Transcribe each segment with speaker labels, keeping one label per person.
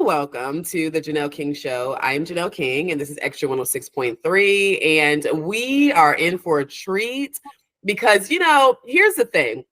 Speaker 1: welcome to the Janelle King Show. I am Janelle King, and this is Extra 106.3, and we are in for a treat because, here's the thing.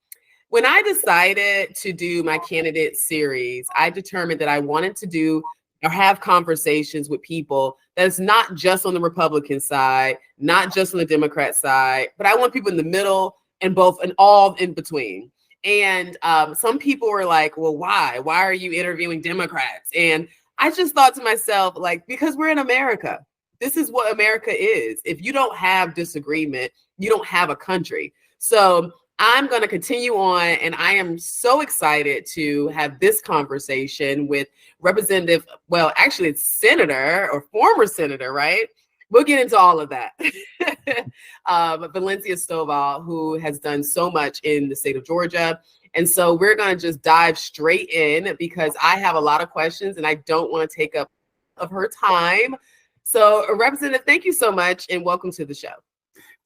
Speaker 1: When I decided to do my candidate series, I determined that I wanted to do or have conversations with people that's not just on the Republican side, not just on the Democrat side, but I want people in the middle and both and all in between. And some people were like, well, why? Why are you interviewing Democrats? And I just thought to myself, because we're in America. This is what America is. If you don't have disagreement, you don't have a country. So I'm going to continue on, and I am so excited to have this conversation with Representative, well, actually it's Senator or former Senator, right? We'll get into all of that. Valencia Stovall, who has done so much in the state of Georgia. And so we're going to just dive straight in because I have a lot of questions and I don't want to take up of her time. So Representative, thank you so much and welcome to the show.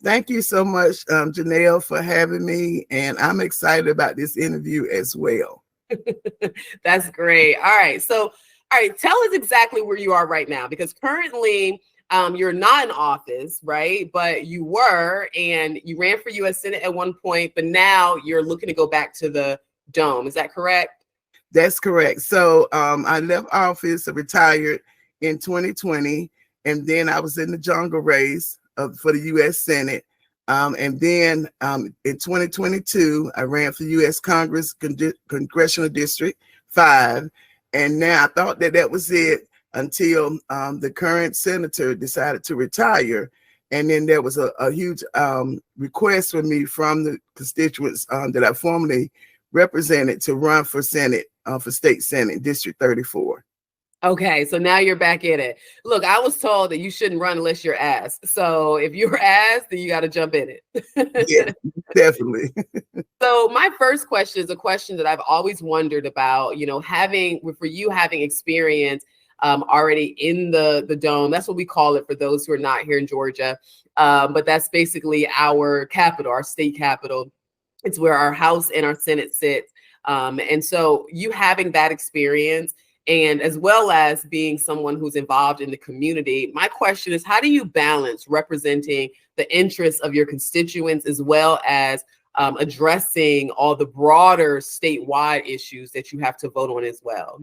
Speaker 2: Thank you so much, Janelle, for having me. And I'm excited about this interview as well.
Speaker 1: That's great. All right. So, tell us exactly where you are right now, because currently you're not in office, right? But you were, and you ran for U.S. Senate at one point, but now you're looking to go back to the Dome. Is that correct?
Speaker 2: That's correct. So I left office, retired in 2020, and then I was in the jungle race for the U.S. Senate. And then in 2022, I ran for U.S. Congress Congressional District 5. And now I thought that was it until the current senator decided to retire. And then there was a huge request for me from the constituents that I formerly represented to run for Senate, for State Senate, District 34.
Speaker 1: Okay, so now you're back in it. Look, I was told that you shouldn't run unless you're asked. So if you're asked, then you got to jump in it.
Speaker 2: Yeah, definitely.
Speaker 1: So my first question is a question that I've always wondered about, having experience already in the Dome. That's what we call it for those who are not here in Georgia. But that's basically our capital, our state capital. It's where our House and our Senate sit. And so you having that experience, and as well as being someone who's involved in the community, my question is, how do you balance representing the interests of your constituents as well as addressing all the broader statewide issues that you have to vote on as well?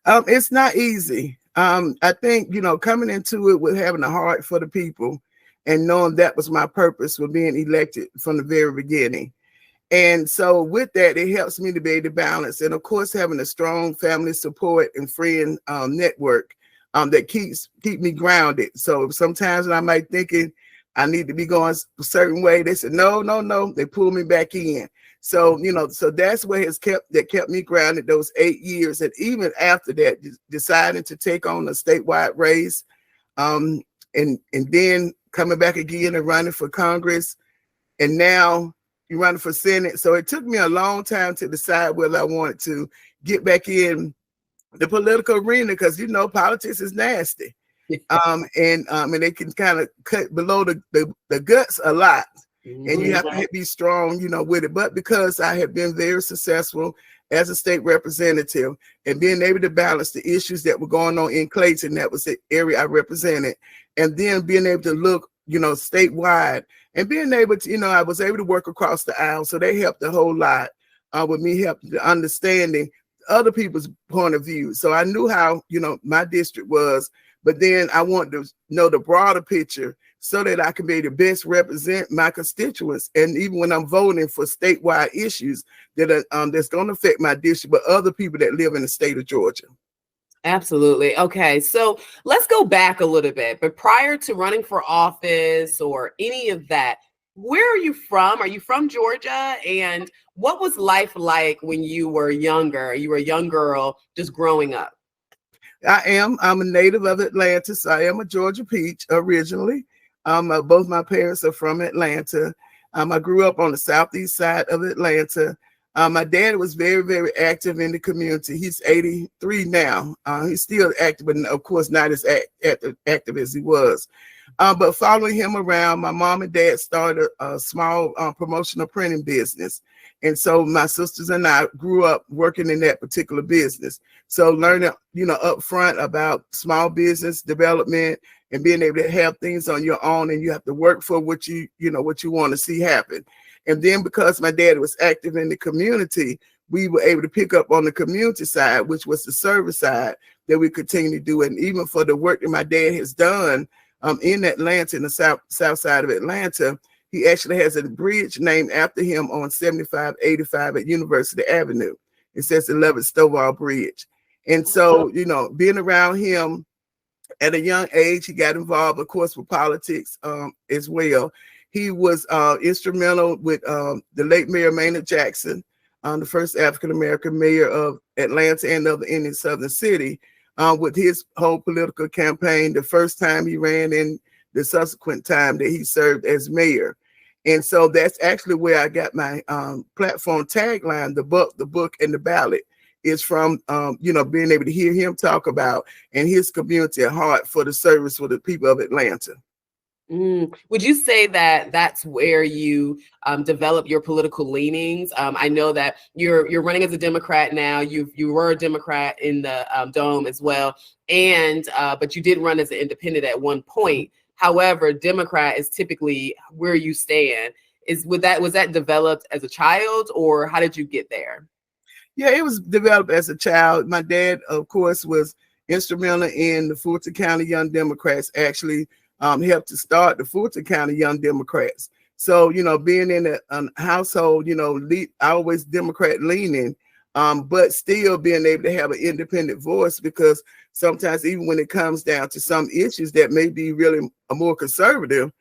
Speaker 2: It's not easy. I think, coming into it with having a heart for the people and knowing that was my purpose with being elected from the very beginning. And so with that, it helps me to be able to balance. And of course, having a strong family support and friend network that keep me grounded. So sometimes when I might thinking I need to be going a certain way, they said, no, they pull me back in. So, so that's what kept me grounded those 8 years. And even after that, deciding to take on a statewide race and then coming back again and running for Congress. And now you're running for Senate. So it took me a long time to decide whether I wanted to get back in the political arena because, politics is nasty. And they can kind of cut below the guts a lot. And you have to be strong, with it. But because I have been very successful as a state representative and being able to balance the issues that were going on in Clayton, that was the area I represented, and then being able to look, statewide and being able to, I was able to work across the aisle. So they helped a whole lot with me helping to understanding other people's point of view. So I knew how, my district was, but then I wanted to know the broader picture so that I can be able to best represent my constituents. And even when I'm voting for statewide issues that that's going to affect my district, but other people that live in the state of Georgia.
Speaker 1: Absolutely. Okay, so let's go back a little bit. But prior to running for office or any of that, where are you from? Are you from Georgia? And what was life like when you were younger? You were a young girl just growing up.
Speaker 2: I'm a native of Atlanta, so I am a Georgia peach originally. Both my parents are from Atlanta. I grew up on the southeast side of Atlanta. My dad was very, very active in the community. He's 83 now. He's still active, but of course not as active as he was. But following him around, my mom and dad started a small promotional printing business. And so my sisters and I grew up working in that particular business. So learning, up front about small business development and being able to have things on your own, and you have to work for what what you want to see happen. And then because my dad was active in the community, we were able to pick up on the community side, which was the service side that we continue to do. And even for the work that my dad has done in Atlanta, in the south side of Atlanta, he actually has a bridge named after him on 7585 at University Avenue. It says the Valencia Stovall Bridge. And so, being around him at a young age, he got involved, of course, with politics as well. He was instrumental with the late Mayor Maynard Jackson, the first African-American mayor of Atlanta and of any southern city, with his whole political campaign, the first time he ran and the subsequent time that he served as mayor. And so that's actually where I got my platform tagline, the book, and the ballot, is from, being able to hear him talk about and his community at heart for the service for the people of Atlanta.
Speaker 1: Would you say that that's where you develop your political leanings? I know that you're running as a Democrat now. You were a Democrat in the Dome as well, and but you did run as an independent at one point. However, Democrat is typically where you stand. Was that developed as a child, or how did you get there?
Speaker 2: Yeah, it was developed as a child. My dad, of course, was instrumental in the Fulton County Young Democrats, actually helped to start the Fulton County Young Democrats. So, being in a household, always Democrat leaning, but still being able to have an independent voice, because sometimes even when it comes down to some issues that may be really more conservative,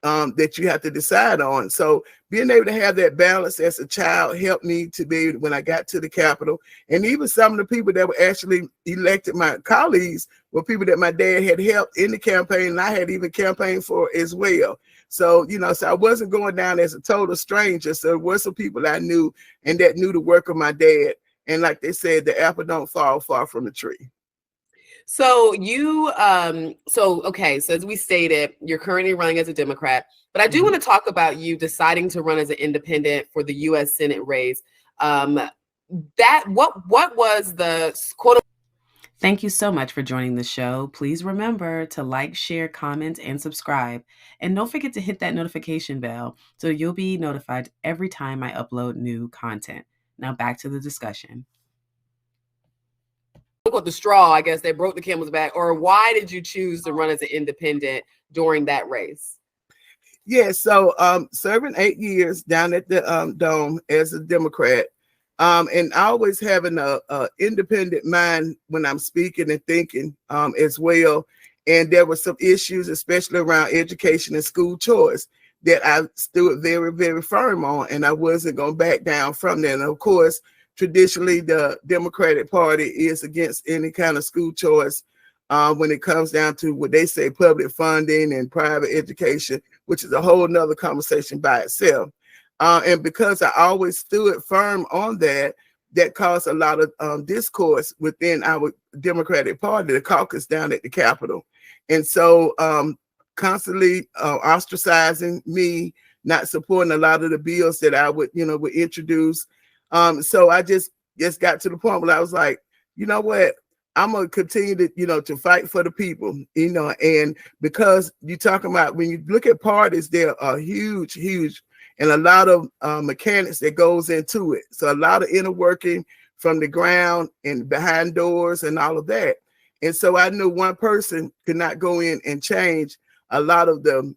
Speaker 2: that you have to decide on. So being able to have that balance as a child helped me to be, when I got to the Capitol, and even some of the people that were actually elected, my colleagues, were people that my dad had helped in the campaign, and I had even campaigned for as well. So, so I wasn't going down as a total stranger. So there were some people I knew and that knew the work of my dad. And like they said, the apple don't fall far from the tree.
Speaker 1: So you, so as we stated, you're currently running as a Democrat, but I do want to talk about you deciding to run as an independent for the U.S. Senate race. What was the quote? Thank you so much for joining the show. Please remember to like, share, comment, and subscribe. And don't forget to hit that notification bell so you'll be notified every time I upload new content. Now back to the discussion. The straw, I guess, that broke the camel's back, or why did you choose to run as an independent during that race?
Speaker 2: Yeah, so serving 8 years down at the Dome as a Democrat, and always having a independent mind when I'm speaking and thinking as well. And there were some issues, especially around education and school choice, that I stood very, very firm on, and I wasn't going to back down from that. And of course, traditionally, the Democratic Party is against any kind of school choice when it comes down to what they say public funding and private education, which is a whole nother conversation by itself. And because I always stood firm on that, that caused a lot of discourse within our Democratic Party, the caucus down at the Capitol. And so constantly ostracizing me, not supporting a lot of the bills that I would introduce. So I just got to the point where I was like, you know what, I'm going to continue to, to fight for the people, and because you're talking about, when you look at parties, there are huge, and a lot of mechanics that goes into it. So a lot of inner working from the ground and behind doors and all of that. And so I knew one person could not go in and change a lot of the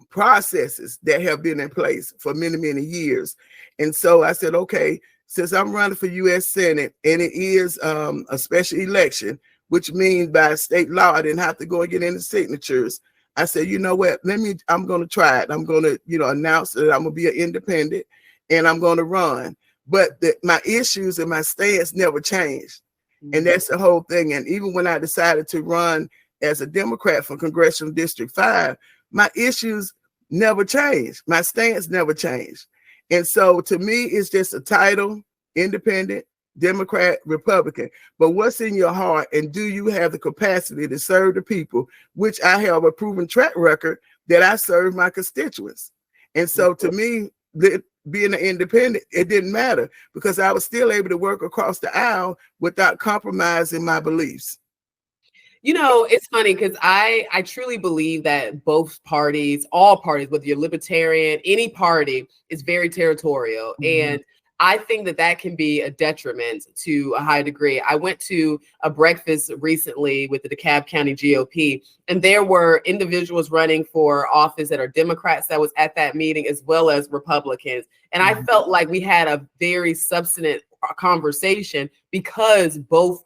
Speaker 2: processes that have been in place for many, many years. And so I said, okay, since I'm running for U.S. Senate, and it is a special election, which means by state law, I didn't have to go and get any signatures. I said, you know what, I'm going to try it. I'm going to, announce that I'm going to be an independent, and I'm going to run. But my issues and my stance never changed. And that's the whole thing. And even when I decided to run as a Democrat for Congressional District 5, my issues never changed. My stance never changed. And so to me, it's just a title, independent, Democrat, Republican, but what's in your heart, and do you have the capacity to serve the people, which I have a proven track record that I serve my constituents. And so to me, being an independent, it didn't matter because I was still able to work across the aisle without compromising my beliefs.
Speaker 1: You know, it's funny because I truly believe that both parties, all parties, whether you're libertarian, any party, is very territorial. And I think that that can be a detriment to a high degree. I went to a breakfast recently with the DeKalb County GOP, and there were individuals running for office that are Democrats that was at that meeting, as well as Republicans. And I felt like we had a very substantive conversation because both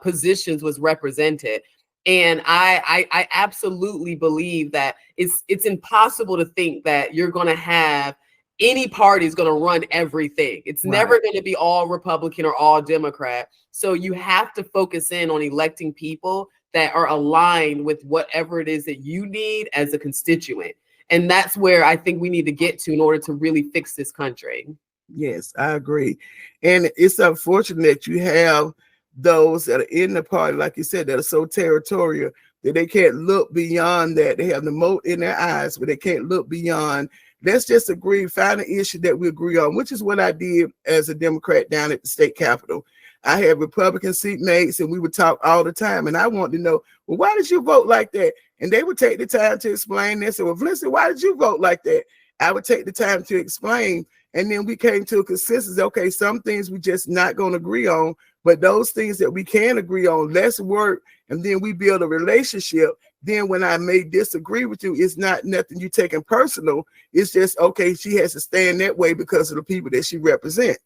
Speaker 1: positions was represented. And I absolutely believe that it's impossible to think that you're going to have any party is going to run everything. It's never going to be all Republican or all Democrat. So you have to focus in on electing people that are aligned with whatever it is that you need as a constituent. And that's where I think we need to get to in order to really fix this country.
Speaker 2: Yes, I agree. And it's unfortunate that you have those that are in the party, like you said, that are so territorial that they can't look beyond that. They have the moat in their eyes, but they can't look beyond. Let's just agree, find an issue that we agree on, which is what I did as a Democrat down at the state capitol. I had Republican seatmates and we would talk all the time. And I wanted to know, well, why did you vote like that? And they would take the time to explain this. And well, Valencia, why did you vote like that? I would take the time to explain. And then we came to a consensus. Okay, some things we just not going to agree on, but those things that we can agree on, let's work. And then we build a relationship. Then when I may disagree with you, it's not nothing you taking personal. It's just, okay, she has to stand that way because of the people that she represents.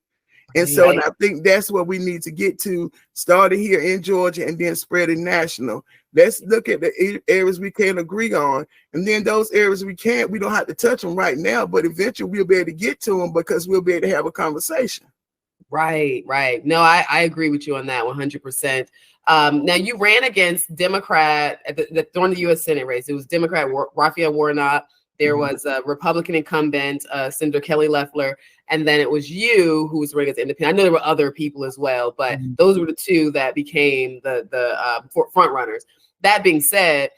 Speaker 2: And so, and I think that's what we need to get to, starting here in Georgia and then spreading national. Let's look at the areas we can agree on. And then those areas we can't, we don't have to touch them right now, but eventually we'll be able to get to them because we'll be able to have a conversation.
Speaker 1: Right. No, I agree with you on that 100%. Now you ran against Democrat during the U.S. Senate race. It was Democrat Raphael Warnock. There was a Republican incumbent, Senator Kelly Loeffler, and then it was you who was running as independent. I know there were other people as well, but those were the two that became the front runners. That being said,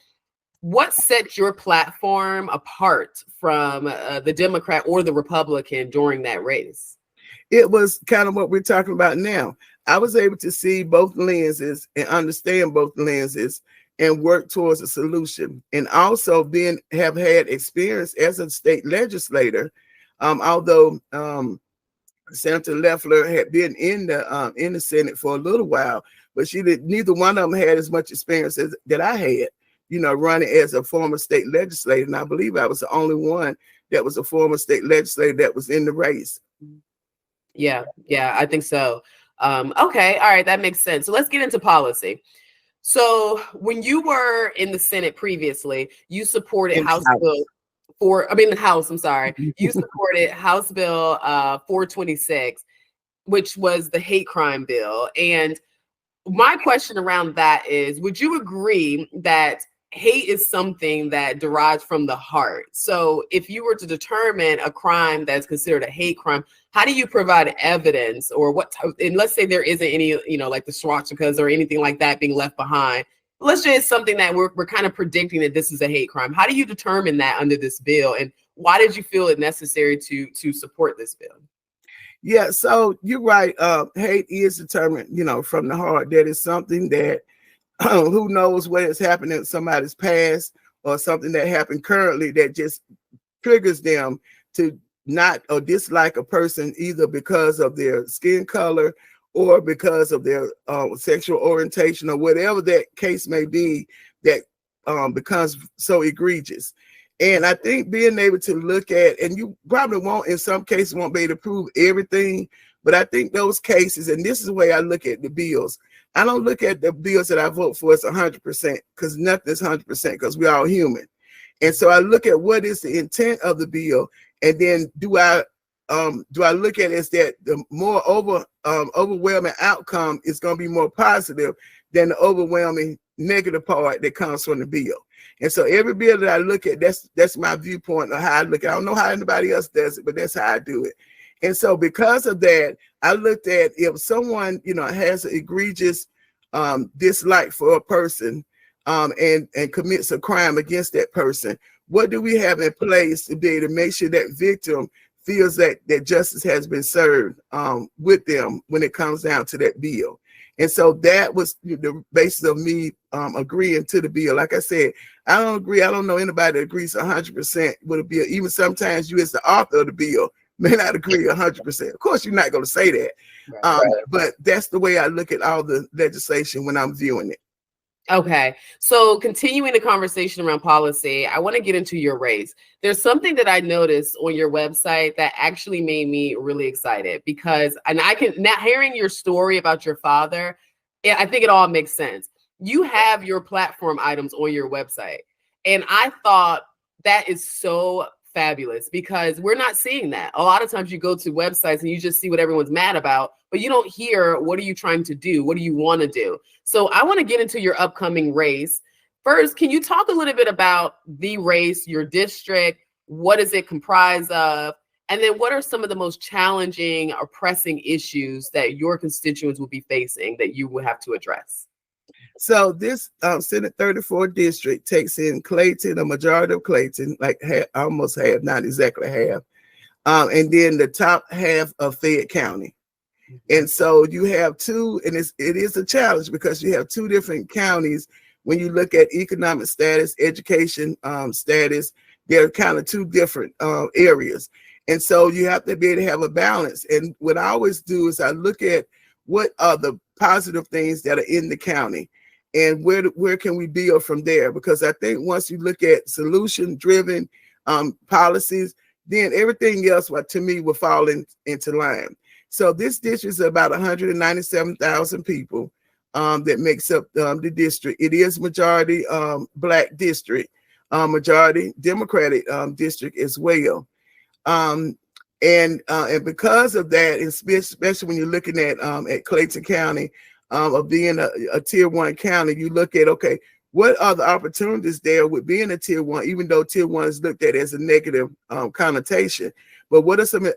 Speaker 1: what set your platform apart from the Democrat or the Republican during that race?
Speaker 2: It was kind of what we're talking about now. I was able to see both lenses and understand both lenses and work towards a solution. And also then have had experience as a state legislator, although Senator Loeffler had been in the Senate for a little while, but neither one of them had as much experience as that I had, you know, running as a former state legislator. And I believe I was the only one that was a former state legislator that was in the race.
Speaker 1: Yeah, I think so. Okay, all right, that makes sense. So let's get into policy. So when you were in the Senate previously, you supported You supported House Bill 426, which was the hate crime bill. And my question around that is, would you agree that hate is something that derives from the heart? So if you were to determine a crime that's considered a hate crime, how do you provide evidence, or and let's say there isn't any, you know, like the swastikas or anything like that being left behind. Let's say it's something that we're kind of predicting that this is a hate crime. How do you determine that under this bill? And why did you feel it necessary to support this bill?
Speaker 2: Yeah, so you're right. Hate is determined, you know, from the heart. That is something that who knows what has happened in somebody's past or something that happened currently that just triggers them to not or dislike a person either because of their skin color or because of their sexual orientation or whatever that case may be, that becomes so egregious. And I think being able to look at, and you probably won't, in some cases, won't be able to prove everything, but I think those cases, and this is the way I look at the bills. I don't look at the bills that I vote for as 100% because nothing is 100% because we're all human. And so I look at what is the intent of the bill, and then do I look at it as that the more overwhelming outcome is going to be more positive than the overwhelming negative part that comes from the bill. And so every bill that I look at, that's my viewpoint of how I look at it. I don't know how anybody else does it, but that's how I do it. And so because of that, I looked at if someone, has an egregious dislike for a person and commits a crime against that person, what do we have in place to be able to make sure that victim feels that justice has been served with them when it comes down to that bill? And so that was the basis of me agreeing to the bill. Like I said, I don't agree. I don't know anybody that agrees 100% with a bill. Even sometimes you as the author of the bill may not agree 100%. Of course, you're not going to say that. Right. But that's the way I look at all the legislation when I'm viewing it.
Speaker 1: Okay. So continuing the conversation around policy, I want to get into your race. There's something that I noticed on your website that actually made me really excited because, and I can now hearing your story about your father, I think it all makes sense. You have your platform items on your website. And I thought that is so fabulous because we're not seeing that. A lot of times you go to websites and you just see what everyone's mad about, but you don't hear what are you trying to do? What do you want to do? So I want to get into your upcoming race. First, can you talk a little bit about the race, your district? What is it comprised of? And then what are some of the most challenging or pressing issues that your constituents will be facing that you will have to address?
Speaker 2: So this Senate 34 district takes in Clayton, a majority of Clayton, like almost half, not exactly half, and then the top half of Fayette County. And so you have two, and it is a challenge because you have two different counties. When you look at economic status, education status, they're kind of two different areas. And so you have to be able to have a balance. And what I always do is I look at what are the positive things that are in the county and where can we build from there? Because I think once you look at solution-driven policies, then everything else, to me, will fall into line. So this district is about 197,000 people that makes up the district. It is majority Black district, majority Democratic district as well. And because of that, especially when you're looking at Clayton County, of being a tier 1 county, you look at, okay, what are the opportunities there with being a tier 1, even though tier 1 is looked at as a negative connotation, but what are some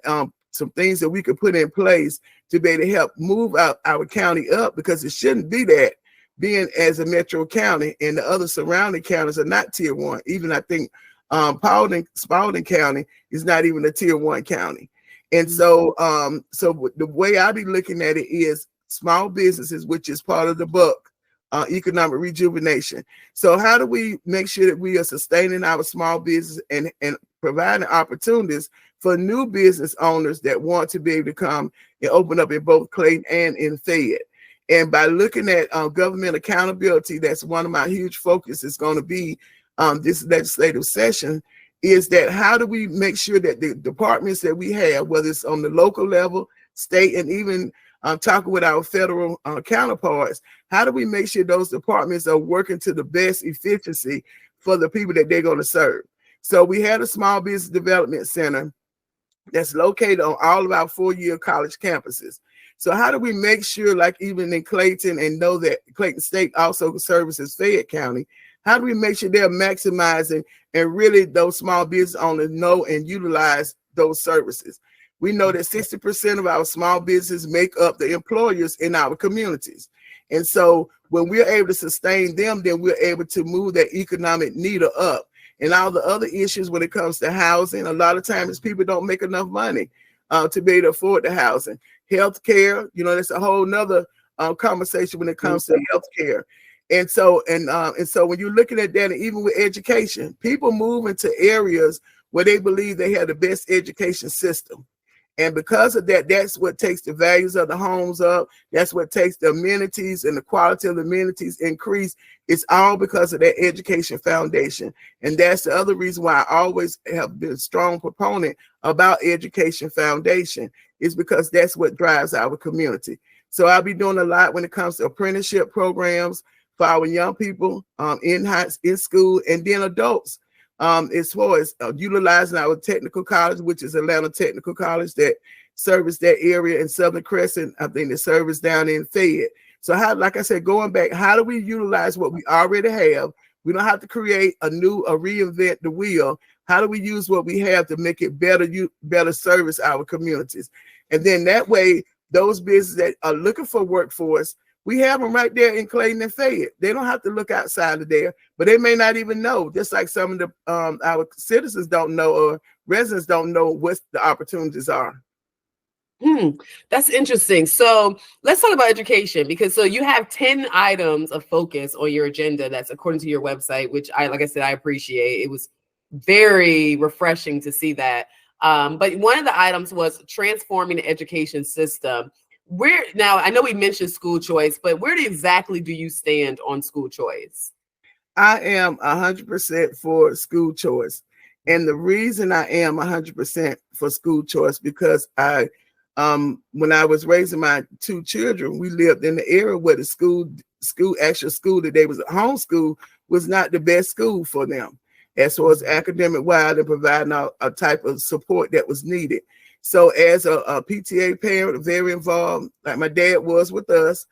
Speaker 2: things that we could put in place to be able to help move our county up, because it shouldn't be that being as a metro county and the other surrounding counties are not tier 1. Even I think Spalding County is not even a tier 1 county. And so the way I be looking at it is small businesses, which is part of the book, economic rejuvenation. So how do we make sure that we are sustaining our small business and providing opportunities for new business owners that want to be able to come and open up in both Clayton and in Fayette? And by looking at government accountability, that's one of my huge focuses going to be this legislative session, is that how do we make sure that the departments that we have, whether it's on the local level, state, and even talking with our federal counterparts, how do we make sure those departments are working to the best efficiency for the people that they're going to serve? So we had a small business development center that's located on all of our 4-year college campuses. So how do we make sure, like even in Clayton, and know that Clayton State also services Fayette County, how do we make sure they're maximizing and really those small business owners know and utilize those services? We know that 60% of our small businesses make up the employers in our communities. And so when we're able to sustain them, then we're able to move that economic needle up. And all the other issues when it comes to housing, a lot of times people don't make enough money to be able to afford the housing. Healthcare, that's a whole nother conversation when it comes to healthcare. And so when you're looking at that, and even with education, people move into areas where they believe they have the best education system. And because of that, that's what takes the values of the homes up. That's what takes the amenities and the quality of the amenities increase. It's all because of that education foundation. And that's the other reason why I always have been a strong proponent about education foundation, is because that's what drives our community. So I'll be doing a lot when it comes to apprenticeship programs for our young people in school, and then adults. As far as utilizing our technical college, which is Atlanta Technical College, that service that area, in Southern Crescent, I think the service down in Fayette. So how, like I said, going back, how do we utilize what we already have? We don't have to create reinvent the wheel, How do we use what we have to make it better, better service our communities? And then that way, those businesses that are looking for workforce, we have them right there in Clayton and Fayette. They don't have to look outside of there, but they may not even know, just like some of the our citizens don't know, or residents don't know what the opportunities are.
Speaker 1: That's interesting. So let's talk about education, because so you have 10 items of focus on your agenda. That's according to your website, which like I said, I appreciate. It was very refreshing to see that. But one of the items was transforming the education system. Now, I know we mentioned school choice, but where exactly do you stand on school choice?
Speaker 2: I am 100% for school choice. And the reason I am 100% for school choice, because when I was raising my 2 children, we lived in the area where the actual school that they was at home school was not the best school for them, as far as academic wise and providing a type of support that was needed. So as a PTA parent, very involved, like my dad was with us,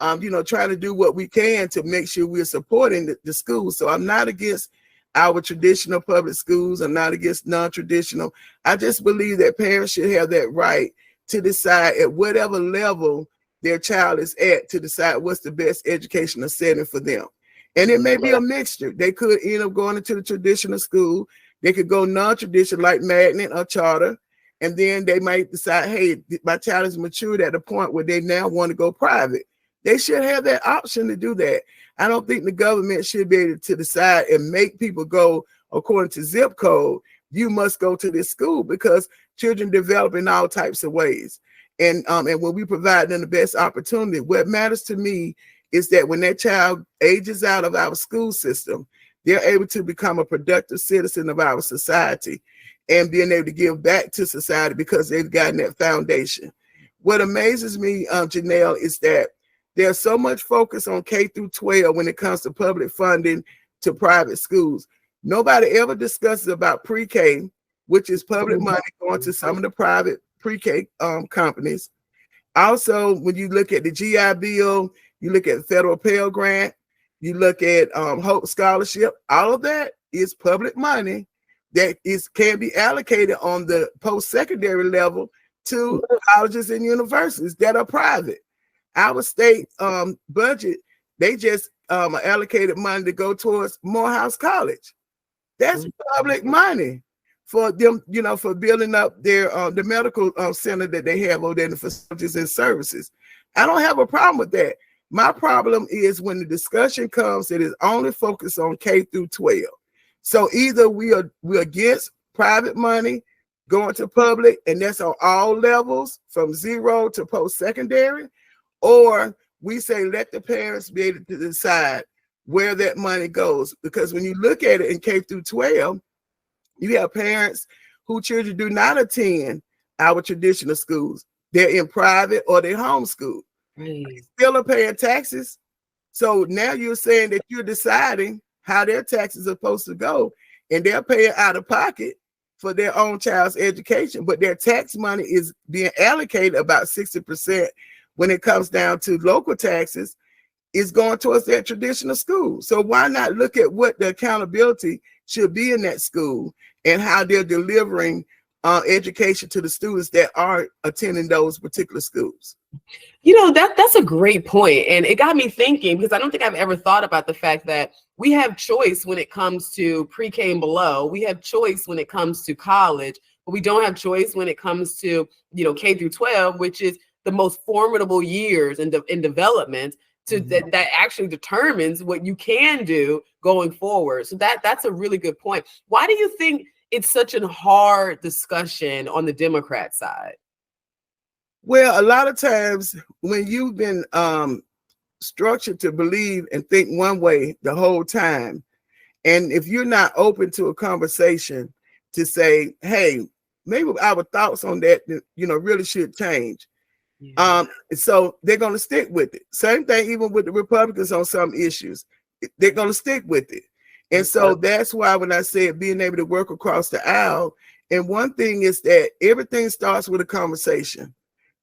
Speaker 2: trying to do what we can to make sure we're supporting the schools. So I'm not against our traditional public schools. I'm not against non-traditional. I just believe that parents should have that right to decide at whatever level their child is at, to decide what's the best educational setting for them. And it may be a mixture. They could end up going into the traditional school. They could go non-traditional like magnet or charter. And then they might decide, hey, my child is matured at a point where they now want to go private. They should have that option to do that. I don't think the government should be able to decide and make people go according to zip code. You must go to this school, because children develop in all types of ways. And when we provide them the best opportunity, what matters to me is that when that child ages out of our school system, they're able to become a productive citizen of our society and being able to give back to society because they've gotten that foundation. What amazes me, Janelle, is that there's so much focus on K through 12 when it comes to public funding to private schools. Nobody ever discusses about pre-K, which is public money going to some of the private pre-K companies. Also, when you look at the GI Bill, you look at the federal Pell Grant, you look at Hope Scholarship, all of that is public money that can be allocated on the post-secondary level to colleges and universities that are private. Our state budget, they just allocated money to go towards Morehouse College. That's public money for them, for building up their the medical center that they have over there in the facilities and services. I don't have a problem with that. My problem is when the discussion comes that is only focused on K through 12. So either we're against private money going to public, and that's on all levels from 0 to post-secondary, or we say let the parents be able to decide where that money goes. Because when you look at it in K through 12, you have parents whose children do not attend our traditional schools. They're in private or they're homeschooled. They still are paying taxes. So now you're saying that you're deciding how their taxes are supposed to go, and they're paying out of pocket for their own child's education, but their tax money is being allocated about 60% when it comes down to local taxes is going towards their traditional school. So why not look at what the accountability should be in that school and how they're delivering education to the students that are attending those particular schools?
Speaker 1: That's a great point. And it got me thinking, because I don't think I've ever thought about the fact that we have choice when it comes to pre-K and below. We have choice when it comes to college, but we don't have choice when it comes to, K through 12, which is the most formidable years in development that actually determines what you can do going forward. So that's a really good point. Why do you think it's such a hard discussion on the Democrat side?
Speaker 2: Well, a lot of times when you've been structured to believe and think one way the whole time, and if you're not open to a conversation to say, hey, maybe our thoughts on that, really should change. So they're going to stick with it. Same thing, even with the Republicans on some issues, they're going to stick with it. And so that's why when I said being able to work across the aisle, and one thing is that everything starts with a conversation.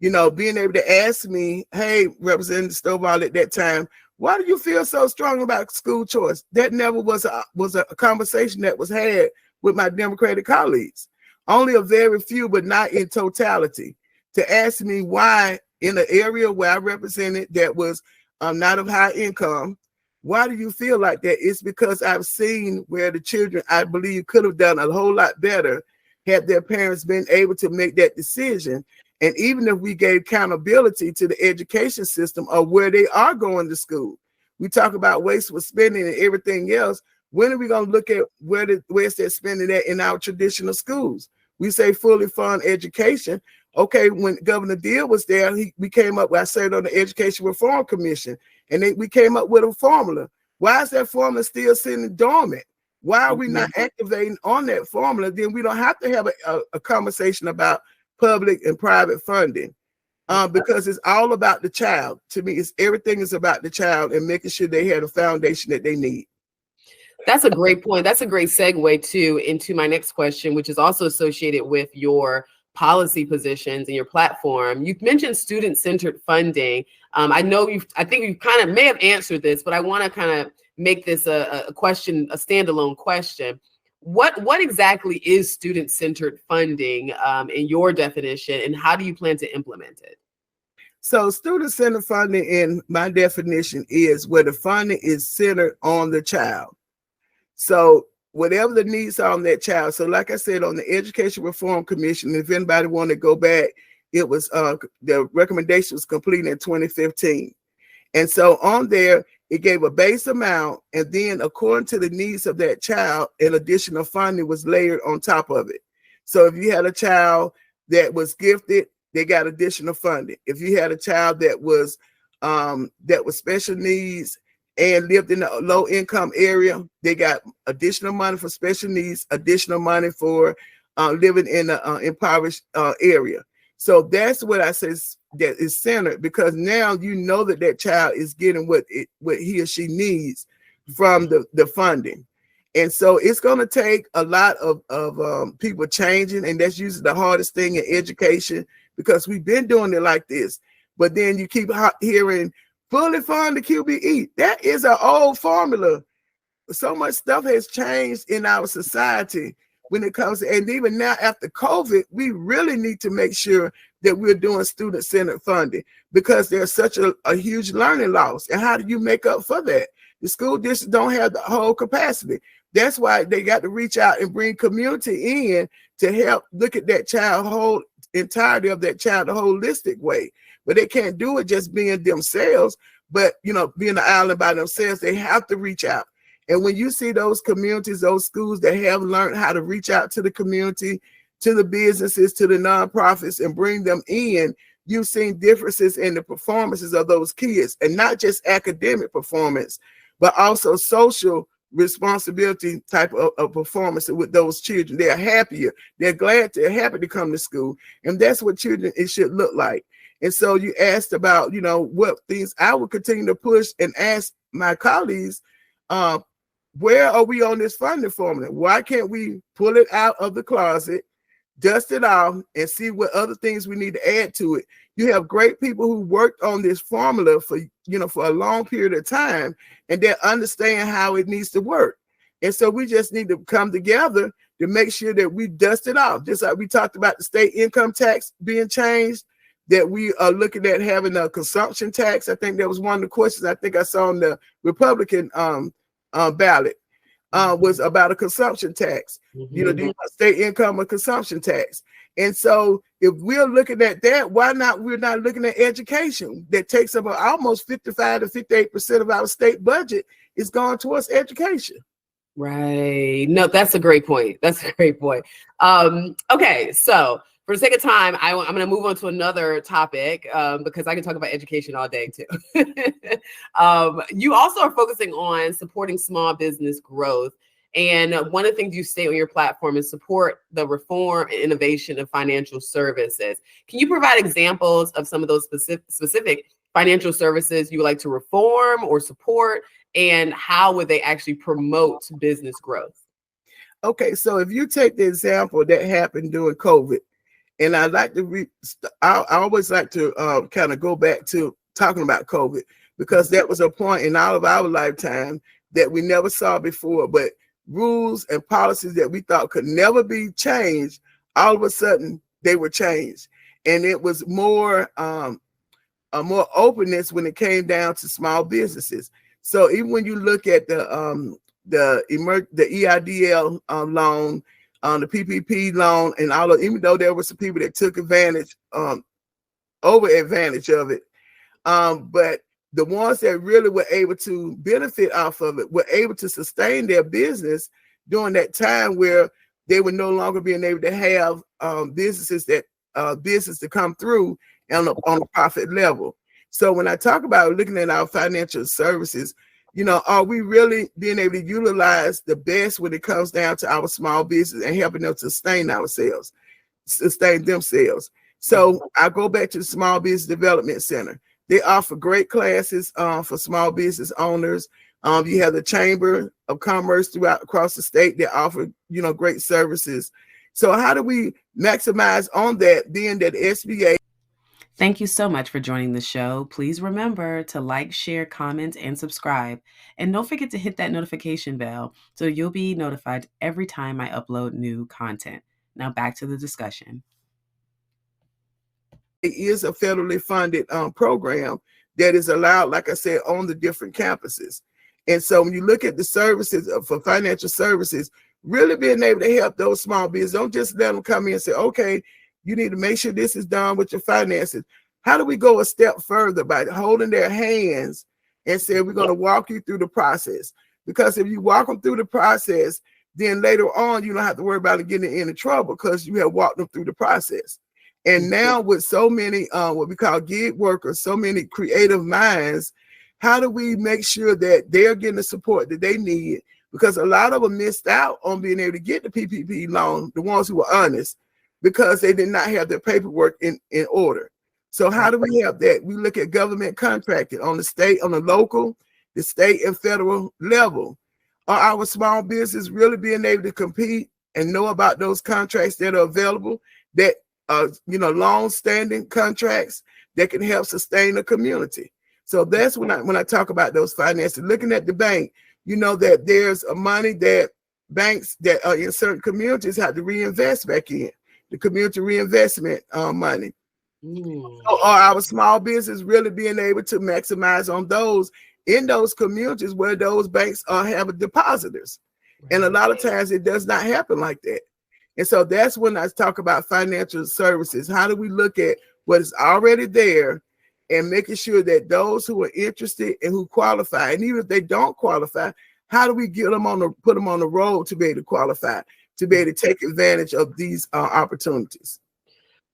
Speaker 2: Being able to ask me, hey, Representative Stovall at that time, why do you feel so strong about school choice? That never was a conversation that was had with my Democratic colleagues. Only a very few, but not in totality, to ask me why in the area where I represented that was not of high income, why do you feel like that? It's because I've seen where the children, I believe, could have done a whole lot better had their parents been able to make that decision. And even if we gave accountability to the education system of where they are going to school, we talk about wasteful spending and everything else. When are we going to look at where's that spending at in our traditional schools? We say fully fund education. Okay, when Governor Deal was there, we came up, I served on the Education Reform Commission, and we came up with a formula. Why is that formula still sitting dormant? Why are we not activating on that formula? Then we don't have to have a conversation about public and private funding, because it's all about the child. To me, everything is about the child and making sure they have a foundation that they need.
Speaker 1: That's a great point. That's a great segue too into my next question, which is also associated with your policy positions and your platform. You've mentioned student-centered funding. I think you kind of may have answered this, but I want to kind of make this a question, a standalone question. What exactly is student-centered funding in your definition, and how do you plan to implement it?
Speaker 2: So student-centered funding, in my definition, is where the funding is centered on the child. So whatever the needs are on that child. So like I said, on the Education Reform Commission, if anybody want to go back, it was the recommendation was completed in 2015. And so on there, it gave a base amount, and then according to the needs of that child, an additional funding was layered on top of it. So if you had a child that was gifted, they got additional funding. If you had a child that was special needs and lived in a low income area, they got additional money for special needs, additional money for living in an impoverished area. So that's what I say that is centered, because now you know that child is getting what he or she needs from the funding. And so it's going to take a lot of people changing, and that's usually the hardest thing in education, because we've been doing it like this. But then you keep hearing fully fund the QBE. That is an old formula. So much stuff has changed in our society when it comes to, and even now after COVID, we really need to make sure that we're doing student-centered funding, because there's such a huge learning loss. And how do you make up for that? The school districts don't have the whole capacity. That's why they got to reach out and bring community in to help look at that child, whole entirety of that child, the holistic way. But they can't do it just being themselves, but being an island by themselves. They have to reach out. And when you see those communities, those schools that have learned how to reach out to the community, to the businesses, to the nonprofits, and bring them in, you've seen differences in the performances of those kids, and not just academic performance, but also social responsibility type of performance with those children. They're happier. They're happy to come to school. And that's what children, it should look like. And so you asked about, what things I would continue to push and ask my colleagues, where are we on this funding formula? Why can't we pull it out of the closet, dust it off, and see what other things we need to add to it? You have great people who worked on this formula for a long period of time, and they understand how it needs to work. And so we just need to come together to make sure that we dust it off. Just like we talked about the state income tax being changed, that we are looking at having a consumption tax. I think that was one of the questions I think I saw on the Republican ballot was about a consumption tax. Do you want state income or consumption tax? And so if we're looking at that, why not? We're not looking at education that takes up almost 55 to 58% of our state budget is going towards education.
Speaker 1: Right. No, that's a great point. That's a great point. Okay, so for the sake of time, I'm going to move on to another topic because I can talk about education all day too. You also are focusing on supporting small business growth. And one of the things you state on your platform is support the reform and innovation of financial services. Can you provide examples of some of those specific financial services you would like to reform or support, and how would they actually promote business growth?
Speaker 2: Okay, so if you take the example that happened during COVID, and I like to I always like to kind of go back to talking about COVID, because that was a point in all of our lifetime that we never saw before. But rules and policies that we thought could never be changed, all of a sudden they were changed. And it was more openness when it came down to small businesses. So even when you look at the EIDL loan, the PPP loan, and all of, even though there were some people that took advantage, over advantage of it, but the ones that really were able to benefit off of it were able to sustain their business during that time where they were no longer being able to have business to come through on a profit level. So when I talk about looking at our financial services, are we really being able to utilize the best when it comes down to our small business and helping them sustain themselves? So I go back to the Small Business Development Center. They offer great classes for small business owners. You have the Chamber of Commerce across the state that offer, great services. So how do we maximize on that, being that SBA?
Speaker 1: Thank you so much for joining the show. Please remember to like, share, comment, and subscribe. And don't forget to hit that notification bell so you'll be notified every time I upload new content. Now back to the discussion.
Speaker 2: It is a federally funded program that is allowed, like I said, on the different campuses. And so when you look at the services for financial services, really being able to help those small businesses, don't just let them come in and say, okay, you need to make sure this is done with your finances. How do we go a step further by holding their hands and say, we're going to walk you through the process? Because if you walk them through the process, then later on, you don't have to worry about getting into trouble because you have walked them through the process. And now with so many, what we call gig workers, so many creative minds, how do we make sure that they're getting the support that they need? Because a lot of them missed out on being able to get the PPP loan, the ones who were honest, because they did not have their paperwork in order. So how do we have that? We look at government contracting on the state, on the local, the state and federal level. Are our small business really being able to compete and know about those contracts that are available, that long-standing contracts that can help sustain a community? So that's when I talk about those finances. Looking at the bank, that there's a money that banks that are in certain communities have to reinvest back in. The community reinvestment money. So are our small business really being able to maximize on those in those communities where those banks have depositors? And a lot of times it does not happen like that. And so that's when I talk about financial services. How do we look at what is already there and making sure that those who are interested and who qualify, and even if they don't qualify, how do we get them put them on the road to be able to qualify, to be able to take advantage of these opportunities?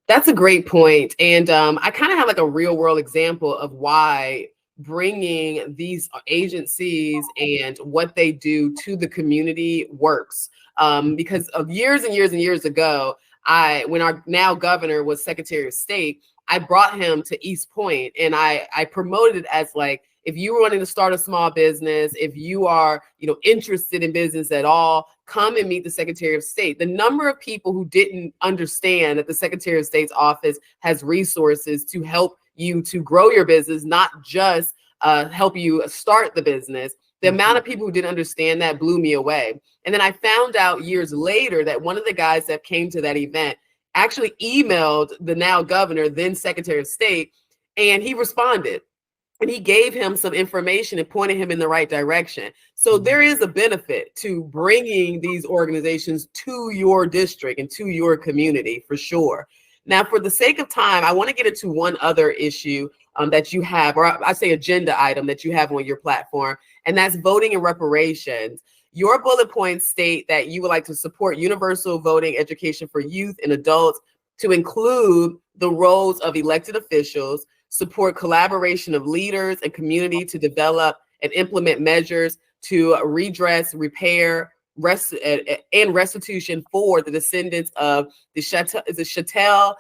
Speaker 1: That's a great point. And I kind of have like a real world example of why bringing these agencies and what they do to the community works. Because of years and years and years ago, when our now governor was Secretary of State, I brought him to East Point, and I promoted it as like, if you were wanting to start a small business, if you are, interested in business at all, come and meet the Secretary of State. The number of people who didn't understand that the Secretary of State's office has resources to help you to grow your business, not just help you start the business. The amount of people who didn't understand that blew me away. And then I found out years later that one of the guys that came to that event actually emailed the now governor, then Secretary of State, and he responded. And he gave him some information and pointed him in the right direction. So there is a benefit to bringing these organizations to your district and to your community, for sure. Now, for the sake of time, I want to get into one other issue that you have, or I say agenda item that you have on your platform, and that's voting and reparations. Your bullet points state that you would like to support universal voting education for youth and adults, to include the roles of elected officials, support collaboration of leaders and community to develop and implement measures to redress, repair, and restitution for the descendants of the chattel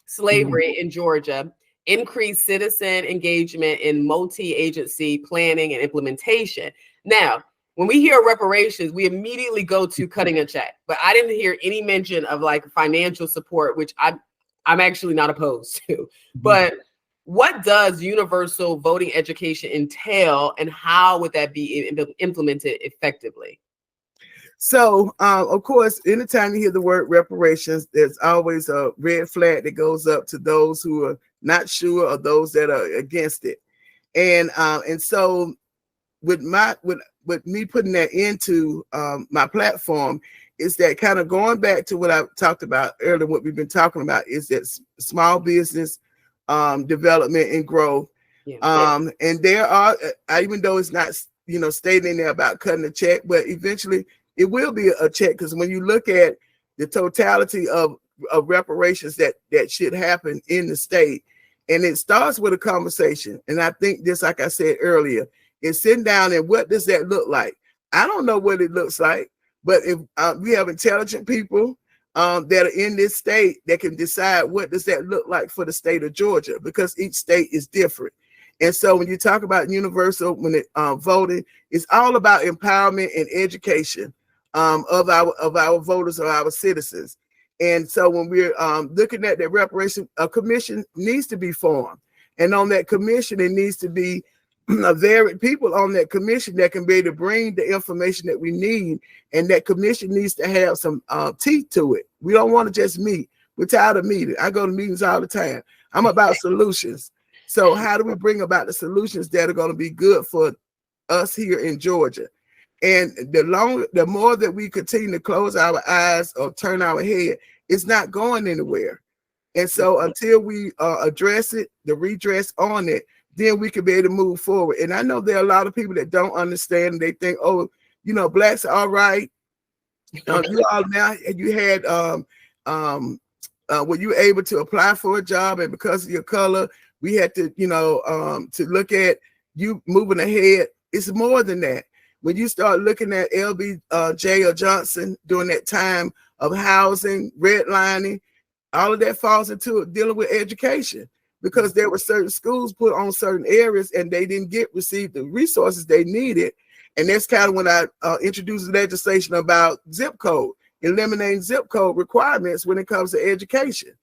Speaker 1: slavery in Georgia, increase citizen engagement in multi-agency planning and implementation. Now, when we hear reparations, we immediately go to cutting a check, but I didn't hear any mention of like financial support, which I'm actually not opposed to. But What does universal voting education entail, and how would that be implemented effectively?
Speaker 2: So, of course, anytime you hear the word reparations, there's always a red flag that goes up to those who are not sure or those that are against it. And so with me putting that into my platform is that kind of going back to what I talked about earlier, what we've been talking about is that small business development and growth. Yeah. And there are, even though it's not, stating there about cutting a check, but eventually it will be a check, because when you look at the totality of reparations that should happen in the state, and it starts with a conversation. And I think this, like I said earlier, is sitting down and what does that look like? I don't know what it looks like, but if we have intelligent people that are in this state that can decide what does that look like for the state of Georgia, because each state is different. And so when you talk about universal, when it voting, it's all about empowerment and education of our voters, of our citizens. And so when we're looking at that reparation, a commission needs to be formed. And on that commission, it needs to be varied people on that commission that can be able to bring the information that we need. And that commission needs to have some teeth to it. We don't want to just meet. We're tired of meeting. I go to meetings all the time. I'm about solutions. So how do we bring about the solutions that are going to be good for us here in Georgia? And the more that we continue to close our eyes or turn our head, it's not going anywhere. And so until we address it, the redress on it, then we can be able to move forward. And I know there are a lot of people that don't understand. They think, oh, blacks are all right. You all now, you had, were you able to apply for a job, and because of your color, we had to, to look at you moving ahead. It's more than that. When you start looking at LBJ or Johnson during that time of housing, redlining, all of that falls into dealing with education, because there were certain schools put on certain areas and they didn't receive the resources they needed. And that's kind of when I introduced legislation about zip code, eliminating zip code requirements when it comes to education.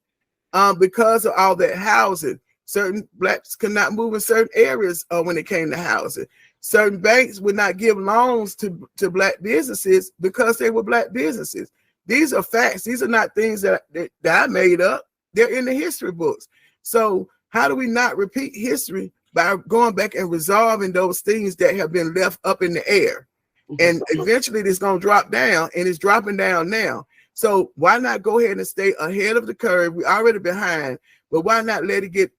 Speaker 2: Because of all that housing, certain blacks could not move in certain areas when it came to housing. Certain banks would not give loans to black businesses because they were black businesses. These are facts. These are not things that I made up. They're in the history books. So how do we not repeat history by going back and resolving those things that have been left up in the air? And eventually it's going to drop down, and it's dropping down now. So why not go ahead and stay ahead of the curve? We're already behind, but why not let it get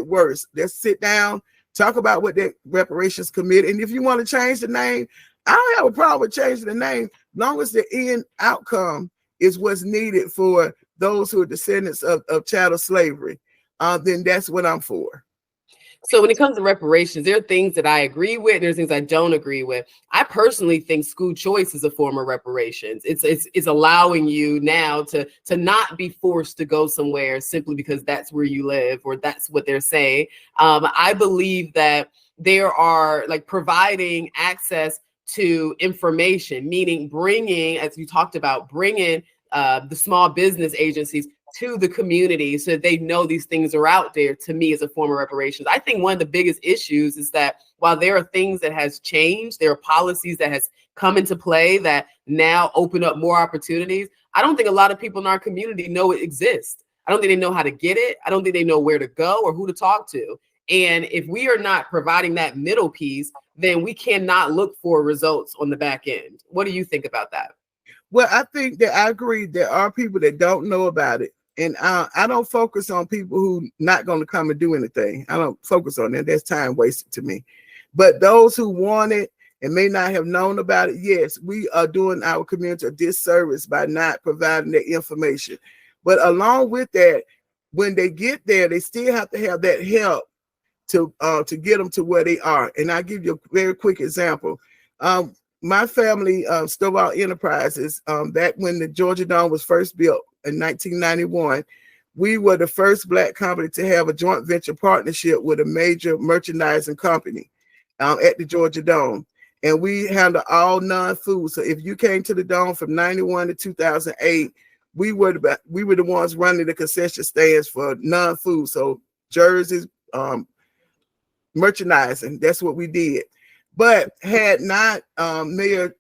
Speaker 2: worse? Let's sit down, talk about what that reparations committee, and if you want to change the name, I don't have a problem with changing the name, as long as the end outcome is what's needed for those who are descendants of chattel slavery. Then that's what I'm for.
Speaker 1: So when it comes to reparations, there are things that I agree with, there's things I don't agree with. I personally think school choice is a form of reparations. It's allowing you now to not be forced to go somewhere simply because that's where you live or that's what they're saying. I believe that there are providing access to information, meaning bringing, as you talked about, bringing the small business agencies to the community so that they know these things are out there, to me, is a form of reparations. I think one of the biggest issues is that while there are things that has changed, there are policies that has come into play that now open up more opportunities. I don't think a lot of people in our community know it exists. I don't think they know how to get it. I don't think they know where to go or who to talk to. And if we are not providing that middle piece, then we cannot look for results on the back end. What do you think about that?
Speaker 2: Well, I think that I agree. There are people that don't know about it. And I don't focus on people who not going to come and do anything. I don't focus on that. That's time wasted to me. But those who want it and may not have known about it, yes, we are doing our community a disservice by not providing that information. But along with that, when they get there, they still have to have that help to get them to where they are. And I'll give you a very quick example. My family, Stovall Enterprises, back when the Georgia Dome was first built in 1991, we were the first black company to have a joint venture partnership with a major merchandising company at the Georgia Dome. And we handle all non-food. So if you came to the Dome from 91 to 2008, we were the ones running the concession stands for non-food. So jerseys, merchandising. That's what we did. But had not Mayor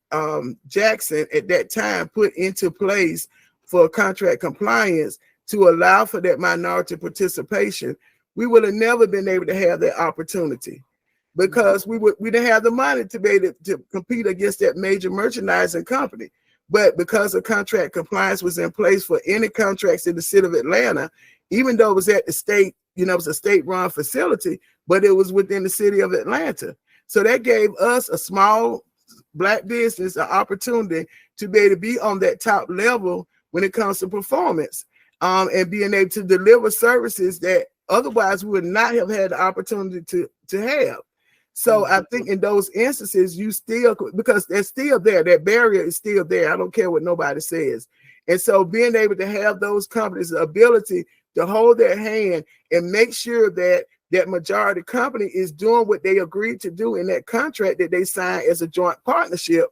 Speaker 2: Jackson at that time put into place for contract compliance to allow for that minority participation, we would have never been able to have that opportunity, because we didn't have the money to be able to compete against that major merchandising company. But because the contract compliance was in place for any contracts in the city of Atlanta, even though it was at the state, it was a state-run facility, but it was within the city of Atlanta. So that gave us, a small Black business, an opportunity to be able to be on that top level when it comes to performance, and being able to deliver services that otherwise we would not have had the opportunity to have. So I think in those instances, you still, because they're still there, that barrier is still there. I don't care what nobody says. And so being able to have those companies the ability to hold their hand and make sure that that majority company is doing what they agreed to do in that contract that they signed as a joint partnership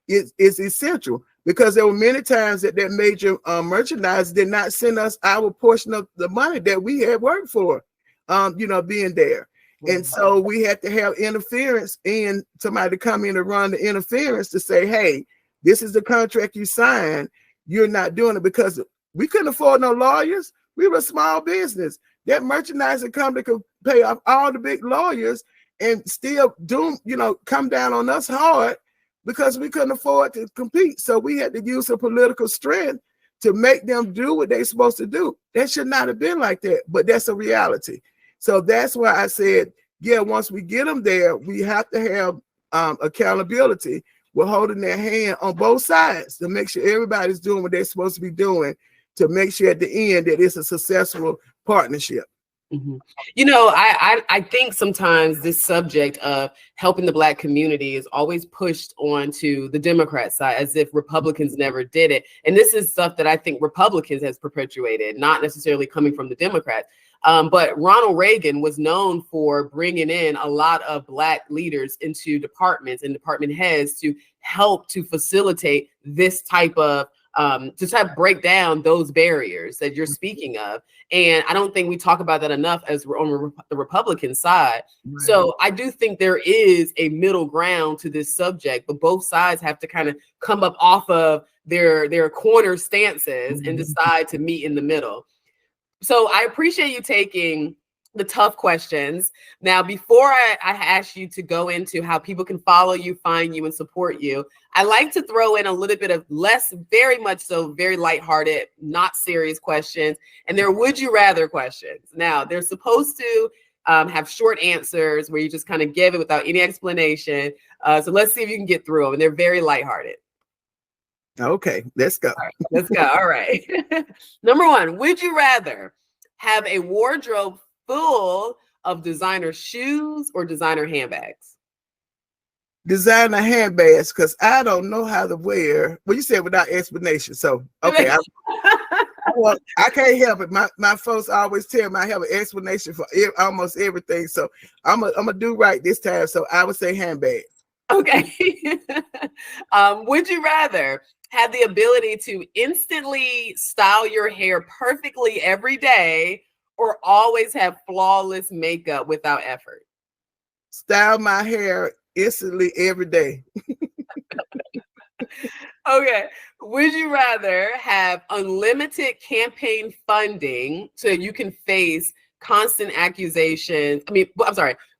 Speaker 2: is essential. Because there were many times that major merchandise did not send us our portion of the money that we had worked for, being there. And so we had to have interference in somebody to come in and run the interference to say, hey, this is the contract you signed. You're not doing it, because we couldn't afford no lawyers. We were a small business. That merchandising company could pay off all the big lawyers and still come down on us hard because we couldn't afford to compete. So we had to use a political strength to make them do what they're supposed to do. That should not have been like that, but that's a reality. So that's why I said, yeah, once we get them there, we have to have accountability. We're holding their hand on both sides to make sure everybody's doing what they're supposed to be doing, to make sure at the end that it's a successful partnership.
Speaker 1: Mm-hmm. I think sometimes this subject of helping the Black community is always pushed onto the Democrat side as if Republicans never did it. And this is stuff that I think Republicans has perpetuated, not necessarily coming from the Democrats. But Ronald Reagan was known for bringing in a lot of Black leaders into departments and department heads to help to facilitate this type of to break down those barriers that you're speaking of. And I don't think we talk about that enough as we're on the Republican side. Right. So I do think there is a middle ground to this subject, but both sides have to kind of come up off of their corner stances and decide to meet in the middle. So I appreciate you taking the tough questions. Now, before I ask you to go into how people can follow you, find you, and support you, I like to throw in a little bit of very much so, very lighthearted, not serious questions. And they're would you rather questions. Now, they're supposed to have short answers where you just kind of give it without any explanation. So let's see if you can get through them. And they're very lighthearted.
Speaker 2: Okay, let's go.
Speaker 1: All right, let's go. All right. Number one, would you rather have a wardrobe full of designer shoes or designer handbags?
Speaker 2: Designer handbags, because I don't know how to wear. Well, you said without explanation. So, okay. I can't help it. My folks always tell me I have an explanation for almost everything. So I'm gonna do right this time. So I would say handbags.
Speaker 1: Okay. Would you rather have the ability to instantly style your hair perfectly every day or always have flawless makeup without effort?
Speaker 2: Style my hair instantly every day.
Speaker 1: Okay. Would you rather have unlimited campaign funding so you can face constant accusations?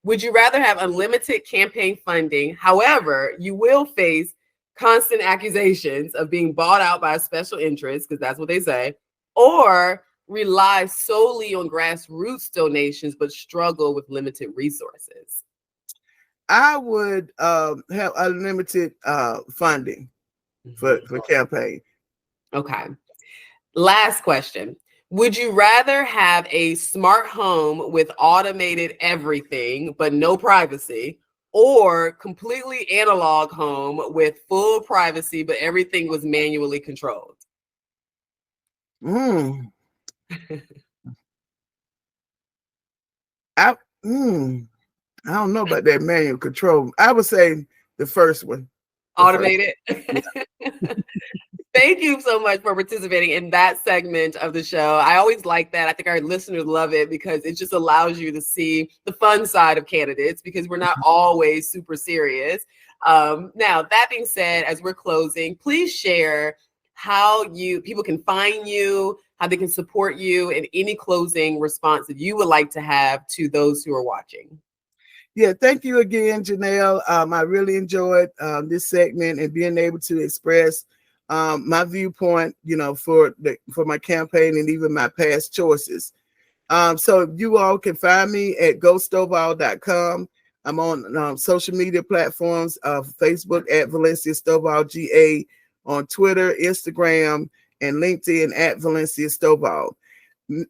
Speaker 1: Would you rather have unlimited campaign funding? However, you will face constant accusations of being bought out by a special interest, because that's what they say, or rely solely on grassroots donations but struggle with limited resources?
Speaker 2: I would have unlimited funding for campaign.
Speaker 1: Okay. Last question. Would you rather have a smart home with automated everything but no privacy, or completely analog home with full privacy but everything was manually controlled?
Speaker 2: I don't know about that manual control. I would say the first one.
Speaker 1: Automate it. Thank you so much for participating in that segment of the show. I always like that. I think our listeners love it because it just allows you to see the fun side of candidates because we're not always super serious. Now, that being said, as we're closing, please share how people can find you, how they can support you, and any closing response that you would like to have to those who are watching.
Speaker 2: Yeah, thank you again, Janelle. I really enjoyed this segment and being able to express my viewpoint, for my campaign and even my past choices. So you all can find me at ghostovall.com. I'm on social media platforms, Facebook at Valencia Stovall GA, on Twitter, Instagram, and LinkedIn at Valencia Stovall.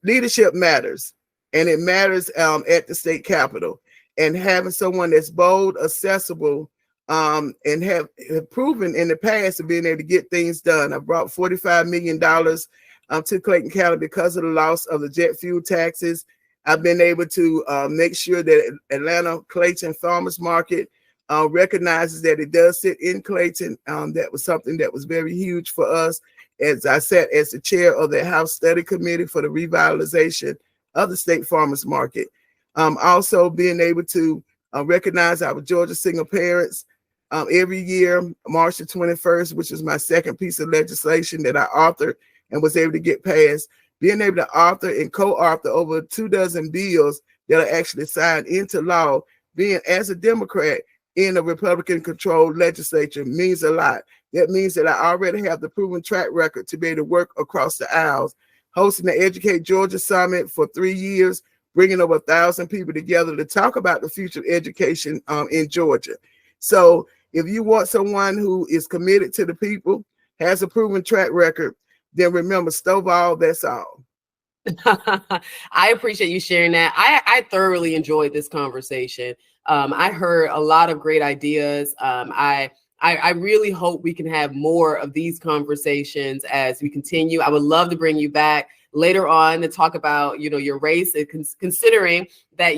Speaker 2: Leadership matters, and it matters at the state capitol. And having someone that's bold, accessible, and have proven in the past of being able to get things done. I brought $45 million to Clayton County because of the loss of the jet fuel taxes. I've been able to make sure that Atlanta Clayton Farmers Market recognizes that it does sit in Clayton. That was something that was very huge for us, as I sat as the chair of the House Study Committee for the revitalization of the state farmers market. Also being able to recognize our Georgia single parents every year, March the 21st, which is my second piece of legislation that I authored and was able to get passed. Being able to author and co-author over 24 bills that are actually signed into law, being as a Democrat in a Republican-controlled legislature means a lot. That means that I already have the proven track record to be able to work across the aisles, hosting the Educate Georgia Summit for 3 years, bringing over 1,000 people together to talk about the future of education in Georgia. So if you want someone who is committed to the people, has a proven track record, then remember Stovall, that's all.
Speaker 1: I appreciate you sharing that. I thoroughly enjoyed this conversation. I heard a lot of great ideas. I really hope we can have more of these conversations as we continue. I would love to bring you back later on to talk about, your race, considering that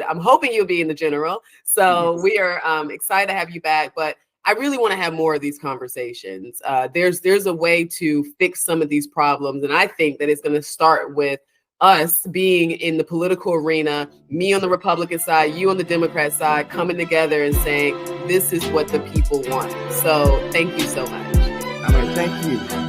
Speaker 1: I'm hoping you'll be in the general. So yes. We are excited to have you back, but I really want to have more of these conversations. There's a way to fix some of these problems. And I think that it's going to start with us being in the political arena, me on the Republican side, you on the Democrat side, coming together and saying, this is what the people want. So thank you so much.
Speaker 2: All right, thank you.